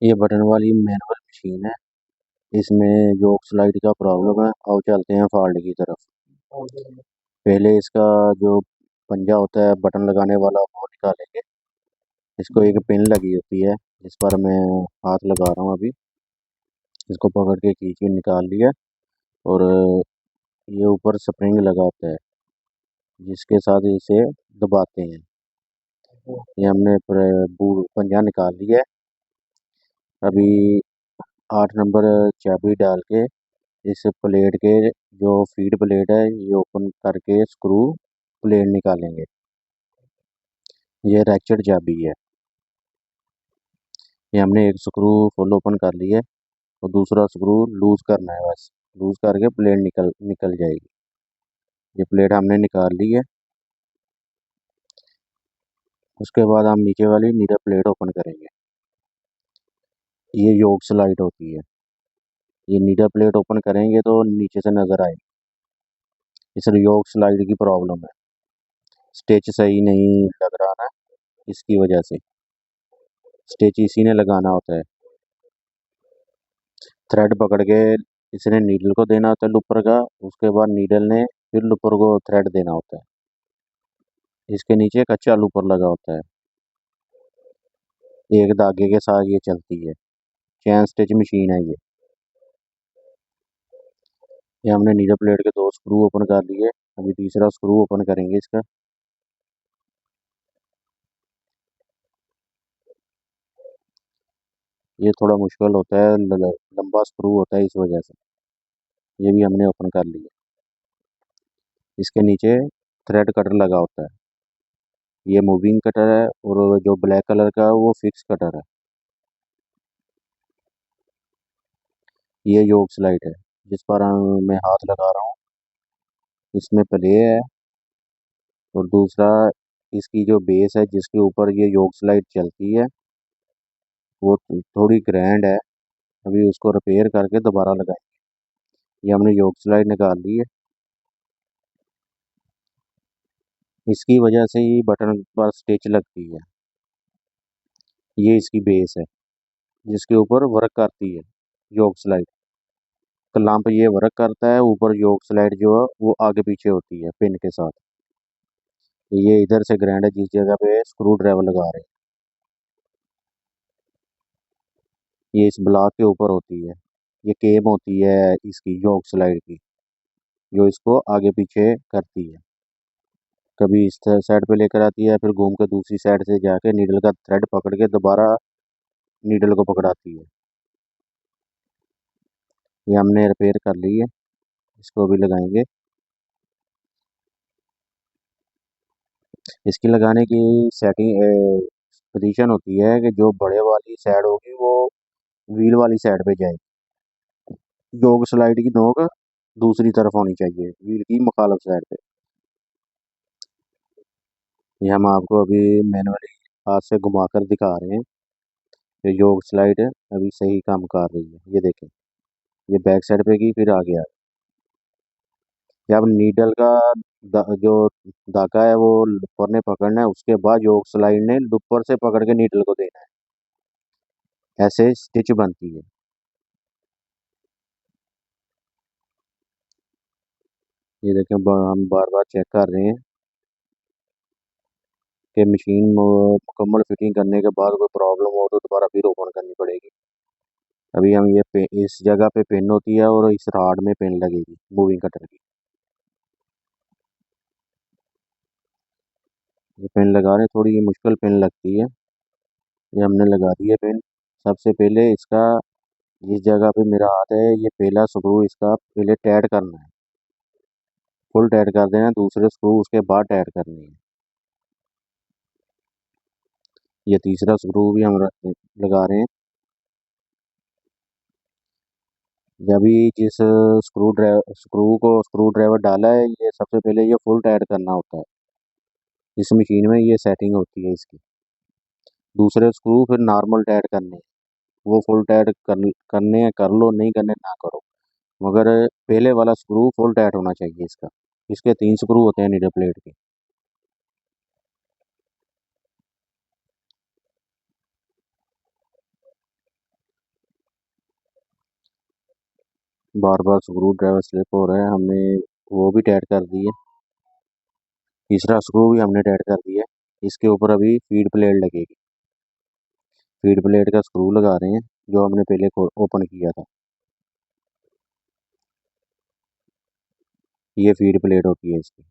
ये बटन वाली manual machine है। इसमें जो स्लाइड का प्रॉब्लम है, अब चलते हैं फॉल्ट की तरफ। पहले इसका जो पंजा होता है बटन लगाने वाला वो निकालेंगे। इसको एक पिन लगी होती है जिस पर मैं हाथ लगा रहा हूँ अभी। इसको पकड़ के खींच के निकाल लिया। और ये ऊपर स्प्रिंग लगा होता है जिसके साथ इसे दबाते हैं। ये हमने पंजा निकाल लिया है। अभी 8 नंबर चाबी डाल के इस प्लेट के जो फीड प्लेट है ये ओपन करके स्क्रू प्लेट निकालेंगे। ये रैचेट चाबी है। ये हमने एक स्क्रू फुल ओपन कर लिया है और दूसरा स्क्रू लूज करना है। बस लूज करके प्लेट निकल निकल जाएगी। ये प्लेट हमने निकाल ली है। उसके बाद हम नीचे वाली नीडल प्लेट ओपन करेंगे। ये योक स्लाइड होती है। ये नीडल प्लेट ओपन करेंगे तो नीचे से नजर आएगी। इस योक स्लाइड की प्रॉब्लम है, स्टिच सही नहीं लग रहा ना, इसकी वजह से। स्टिच इसी ने लगाना होता है। थ्रेड पकड़ के इसने नीडल को देना होता है लूपर का। उसके बाद नीडल ने फिर लूपर को थ्रेड देना होता है। इसके नीचे कच्चा लूपर लगा होता है। एक धागे के साथ ये चलती है। चैन स्टिच मशीन है ये। हमने नीडल प्लेट के 2 स्क्रू ओपन कर लिए। अभी तीसरा स्क्रू ओपन करेंगे इसका। ये थोड़ा मुश्किल होता है, लंबा स्क्रू होता है इस वजह से। ये भी हमने ओपन कर लिया। इसके नीचे थ्रेड कटर लगा होता है। ये मूविंग कटर है और जो ब्लैक कलर का है वो फिक्स कटर है। ये योक स्लाइड है जिस पर मैं हाथ लगा रहा हूँ। इसमें प्ले है और दूसरा इसकी जो बेस है जिसके ऊपर ये योक स्लाइड चलती है वो थोड़ी ग्रैंड है। अभी उसको रिपेयर करके दोबारा लगाएंगे। ये हमने योक स्लाइड निकाल ली है। इसकी वजह से ही बटन पर स्टिच लगती है। ये इसकी बेस है जिसके ऊपर वर्क करती है योक स्लाइड। क्लैंप ये वर्क करता है। ऊपर योक स्लाइड जो है वो आगे पीछे होती है पिन के साथ। ये इधर से ग्रैंड है जिस जगह पे स्क्रू ड्राइवर लगा रहे हैं। ये इस ब्लॉक के ऊपर होती है। ये केम होती है इसकी योक स्लाइड की, जो इसको आगे पीछे करती है। कभी इस साइड पे लेकर आती है फिर घूम के दूसरी साइड से जाके नीडल का थ्रेड पकड़ के दोबारा नीडल को पकड़ाती है। ये हमने रिपेयर कर ली है। इसको भी लगाएंगे। इसकी लगाने की सेटिंग पोजीशन होती है कि जो बड़े वाली साइड होगी वो व्हील वाली साइड पे जाएगी। जोग स्लाइड की नोक दूसरी तरफ होनी चाहिए, व्हील की मुखालफ साइड पे। ये हम आपको अभी मैनुअली हाथ से घुमाकर दिखा रहे हैं कि योग स्लाइड अभी सही काम कर रही है। ये देखें, ये बैक साइड पे की फिर आ गया। जब नीडल का जो धागा है वो ऊपर ने पकड़ना है, उसके बाद योग स्लाइड ने ऊपर से पकड़ के नीडल को देना है। ऐसे स्टिच बनती है। ये देखें, हम बार बार चेक कर रहे हैं कि मशीन मुकम्मल फिटिंग करने के बाद कोई प्रॉब्लम हो तो दोबारा फिर ओपन करनी पड़ेगी। अभी हम इस जगह पे पिन होती है और इस राड में पिन लगेगी मूविंग कटर की। ये पिन लगा रहे, थोड़ी ये मुश्किल पिन लगती है। ये हमने लगा दी है पिन। सबसे पहले इसका जिस जगह पे मेरा हाथ है ये पहला स्क्रू इसका पहले टाइट करना है। फुल टाइट कर देना है, दूसरे स्क्रू उसके बाद टाइट करनी है। ये तीसरा स्क्रू भी हम लगा रहे हैं। जब भी जिस स्क्रू ड्राइवर डाला है ये सबसे पहले ये फुल टाइट करना होता है। इस मशीन में ये सेटिंग होती है इसकी। दूसरे स्क्रू फिर नॉर्मल टाइट करने हैं। वो फुल टाइट करने हैं कर लो, नहीं करने ना करो, मगर पहले वाला स्क्रू फुल टाइट होना चाहिए इसका। इसके 3 स्क्रू होते हैं नीडल प्लेट के। बार बार स्क्रू ड्राइवर स्लिप हो रहा है, हमने वो भी टाइट कर दी है। तीसरा स्क्रू भी हमने टाइट कर दिया है। इसके ऊपर अभी फीड प्लेट लगेगी। फीड प्लेट का स्क्रू लगा रहे हैं जो हमने पहले ओपन किया था। ये फीड प्लेट होती है इसकी।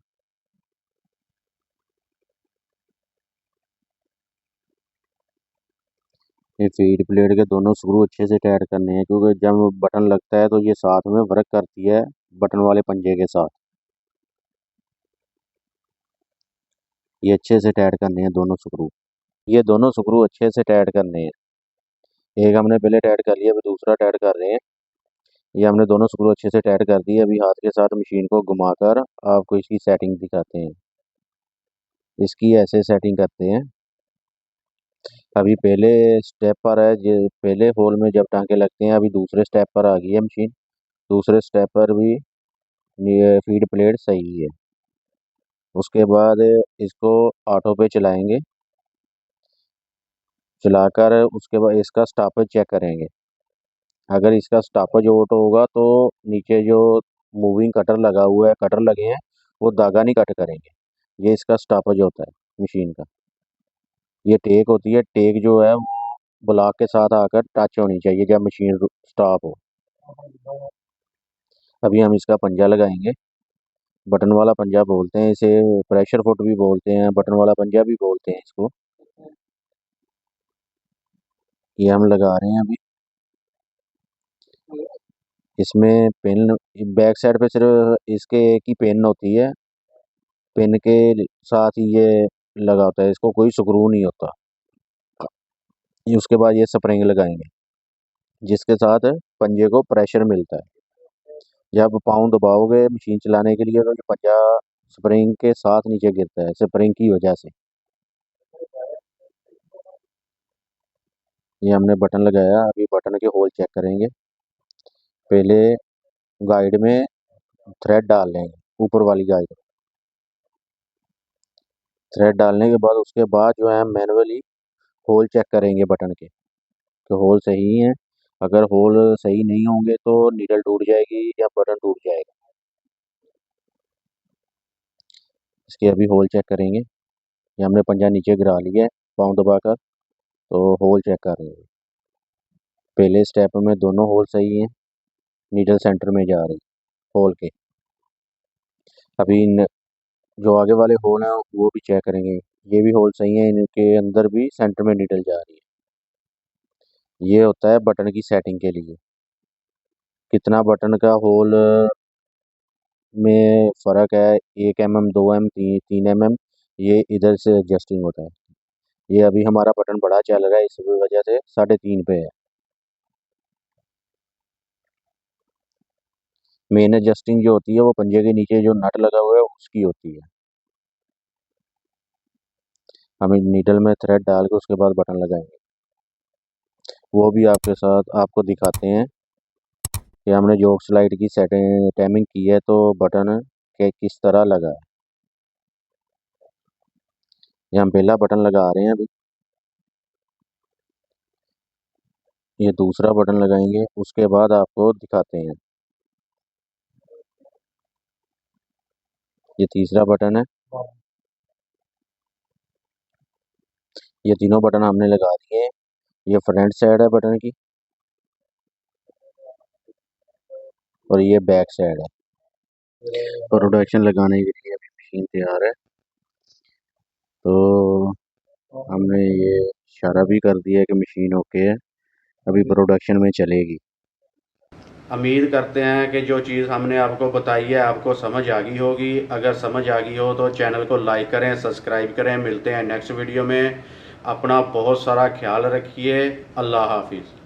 ये फीड प्लेट के दोनों स्क्रू अच्छे से टाइट करने हैं, क्योंकि जब बटन लगता है तो ये साथ में वर्क करती है बटन वाले पंजे के साथ। ये अच्छे से टाइट करने हैं दोनों स्क्रू। ये दोनों स्क्रू अच्छे से टाइट करने हैं। एक हमने पहले टाइट कर लिया, अभी दूसरा टाइट कर रहे हैं। ये हमने दोनों स्क्रू अच्छे से टाइट कर दिए। अभी हाथ के साथ मशीन को घुमाकर आपको इसकी सेटिंग दिखाते हैं। इसकी ऐसे सेटिंग करते हैं। अभी पहले स्टेप पर है, पहले होल में जब टांके लगते हैं, अभी दूसरे स्टेप पर आ गई है मशीन। दूसरे स्टेप पर भी ये फीड प्लेट सही है। उसके बाद इसको ऑटो पे चलाएंगे। चलाकर उसके बाद इसका स्टॉपेज चेक करेंगे। अगर इसका स्टॉपेज ऑटो होगा तो नीचे जो मूविंग कटर लगा हुआ है, कटर लगे हैं, वो धागा नहीं कट करेंगे। ये इसका स्टॉपेज होता है मशीन का। ये टेक होती है। टेक जो है वो ब्लॉक के साथ आकर टच होनी चाहिए जब मशीन स्टॉप हो। अभी हम इसका पंजा लगाएंगे। बटन वाला पंजा बोलते हैं इसे। प्रेशर फुट भी बोलते हैं, बटन वाला पंजा भी बोलते हैं इसको। ये हम लगा रहे हैं अभी। इसमें पिन बैक साइड पे सिर्फ इसके एक ही पिन होती है। पिन के साथ ही ये लगा होता है, इसको कोई स्क्रू नहीं होता। ये उसके बाद ये स्प्रिंग लगाएंगे जिसके साथ पंजे को प्रेशर मिलता है। जब पाँव दबाओगे मशीन चलाने के लिए तो ये पंजा स्प्रिंग के साथ नीचे गिरता है, स्प्रिंग की वजह से। ये हमने बटन लगाया, अभी बटन के होल चेक करेंगे। पहले गाइड में थ्रेड डाल लेंगे, ऊपर वाली गाइड। थ्रेड डालने के बाद उसके बाद जो है मैनुअली होल चेक करेंगे बटन के कि होल सही है। अगर होल सही नहीं होंगे तो नीडल टूट जाएगी या बटन टूट जाएगा। इसके अभी होल चेक करेंगे। ये हमने पंजा नीचे गिरा लिया है पाँव दबाकर, तो होल चेक कर रहे हैं। पहले स्टेप में दोनों होल सही हैं, नीडल सेंटर में जा रही होल के। अभी जो आगे वाले होल हैं वो भी चेक करेंगे। ये भी होल सही है, इनके अंदर भी सेंटर में नीडल जा रही है। ये होता है बटन की सेटिंग के लिए। कितना बटन का होल में फ़र्क है, 1 mm 2 mm 3 mm, ये इधर से एडजस्टिंग होता है। ये अभी हमारा बटन बड़ा चल रहा है, इस वजह से 3.5 पे है। मेन एडजस्टिंग जो होती है वो पंजे के नीचे जो नट लगा हुआ है उसकी होती है। हम नीडल में थ्रेड डाल के उसके बाद बटन लगाएंगे। वो भी आपके साथ आपको दिखाते हैं कि हमने जो स्लाइड की सेटिंग टाइमिंग की है तो बटन के किस तरह लगा है। ये हम पहला बटन लगा रहे हैं अभी। ये दूसरा बटन लगाएंगे, उसके बाद आपको दिखाते हैं। ये तीसरा बटन है। ये तीनों बटन हमने लगा दिए हैं। ये फ्रंट साइड है बटन की और ये बैक साइड है। प्रोडक्शन लगाने के लिए अभी मशीन तैयार है, तो हमने ये इशारा भी कर दिया कि मशीन ओके है, अभी प्रोडक्शन में चलेगी। उम्मीद करते हैं कि जो चीज़ हमने आपको बताई है आपको समझ आ गई होगी। अगर समझ आ गई हो तो चैनल को लाइक करें, सब्सक्राइब करें। मिलते हैं नेक्स्ट वीडियो में। अपना बहुत सारा ख्याल रखिए। अल्लाह हाफिज़।